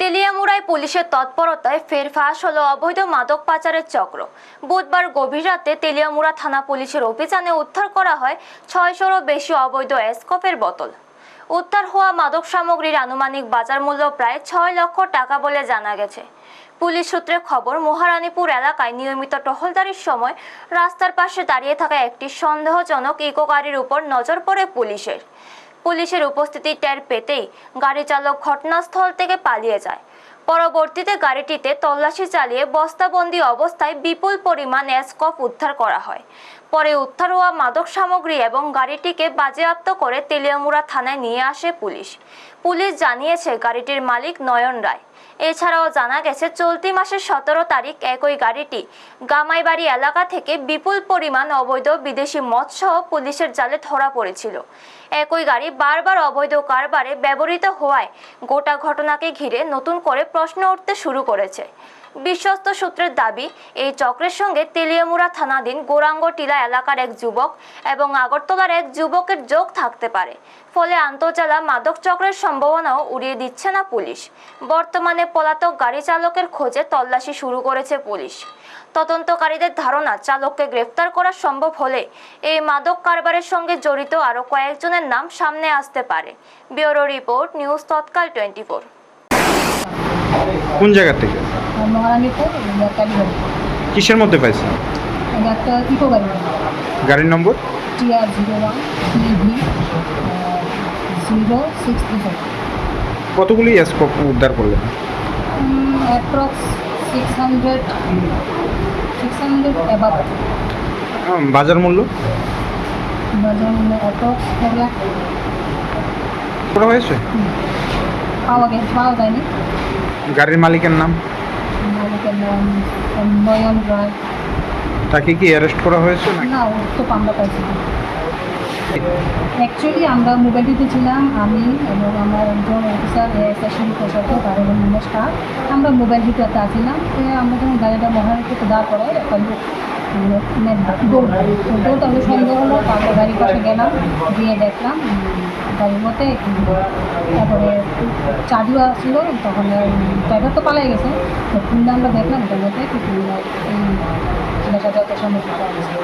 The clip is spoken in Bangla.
তেলিয়ামুড়ায় পুলিশের তৎপরতায় ফের ফাঁস হলো অবৈধ মাদক পাচারের চক্র। বুধবার গভীর রাতে তেলিয়ামুড়া থানা পুলিশের অভিযানে উদ্ধার করা হয় 600-রও বেশি অবৈধ স্কপের বোতল। উদ্ধার হওয়া মাদক সামগ্রীর আনুমানিক বাজার মূল্য প্রায় 6 লক্ষ টাকা বলে জানা গেছে। পুলিশ সূত্রে খবর, মহারানীপুর এলাকায় নিয়মিত টহলদারির সময় রাস্তার পাশে দাঁড়িয়ে থাকা একটি সন্দেহজনক ইকো গাড়ির উপর নজর পড়ে পুলিশের উপস্থিতি টের পেতেই গাড়ি চালক ঘটনাস্থল থেকে পালিয়ে যায়। পরবর্তীতে গাড়িটিতে তল্লাশি চালিয়ে বস্তাবন্দি অবস্থায় বিপুল পরিমাণ স্কপ উদ্ধার করা হয়। পরে উদ্ধার হওয়া মাদক সামগ্রী এবং গাড়িটিকে বাজেয়াপ্ত করে তেলিয়ামুড়া থানায় নিয়ে আসে পুলিশ জানিয়েছে গাড়িটির মালিক নয়ন রায়। এছাড়াও জানা গেছে চলতি মাসের 17 তারিখ একই গাড়িটি গামাইবাড়ি এলাকা থেকে বিপুল পরিমাণ অবৈধ বিদেশি মদ সহ পুলিশের জালে ধরা পড়েছিল। একই গাড়ি বারবার অবৈধ কারবারে ব্যবহৃত হওয়ায় গোটা ঘটনাকে ঘিরে নতুন করে প্রশ্ন উঠতে শুরু করেছে। বিশ্বস্ত সূত্রের দাবি, এই চক্রের সঙ্গে তেলিয়ামুড়া থানাধীন গৌরাঙ্গ টিলা এলাকার এক যুবক এবং আগরতলার এক যুবকের যোগ থাকতে পারে। ফলে আন্তঃজেলা মাদক চক্রের সম্ভাবনাও উড়িয়ে দিচ্ছে না পুলিশ। বর্তমানে পলাতক গাড়ি চালকের খোঁজে তল্লাশি শুরু করেছে পুলিশ। তদন্তকারীদের ধারণা, চালককে গ্রেফতার করা সম্ভব হলে এই মাদক কারবারের সঙ্গে জড়িত আরও কয়েকজনের নাম সামনে আসতে পারে। ব্যুরো রিপোর্ট, নিউজ তৎকাল 24। কোন জায়গা থেকে? মহারানীপুর কালীবাড়ি। কিসের মধ্যে পাইছেন? একটা ইকো গাড়ি, গাড়ির নম্বর TR01 PV 0635। কতগুলি স্কোপ উদ্ধার করলেন? Approx 600 above. বাজার মূল্য বাজার মূল্য অ্যাপ্রক্স 4 লাখ। করা হয়েছে? পাওয়া যায়নি। গাড়ির মালিকের নাম? মালিকের নাম নয়ন রায়। তাকে কি অ্যারেস্ট করা হয়েছে? না, ও তো আমরা পাইছি। অ্যাকচুয়ালি আমরা মোবাইলটিতে ছিলাম, আমি এবং আমার একজন অফিসার স্টেশন প্রশাসক আর এবং স্টাফ। আমরা মোবাইলটিতে আসছিলাম। আমরা যখন গাড়িটা মহারানীপুরতে দাঁড় করাই, একটা লোক দৌড় আমরা সন্দেহ হলো। আমরা গাড়ির পাশে গেলাম, গিয়ে দেখলাম গাড়ির মধ্যে তারপরে চাবিও আসলো। তখন ড্রাইভার তো পালাই গেছে, তো খুললে আমরা দেখলাম এটার মধ্যে এই নেশা জাতীয় সামগ্রী পাওয়া গেছে।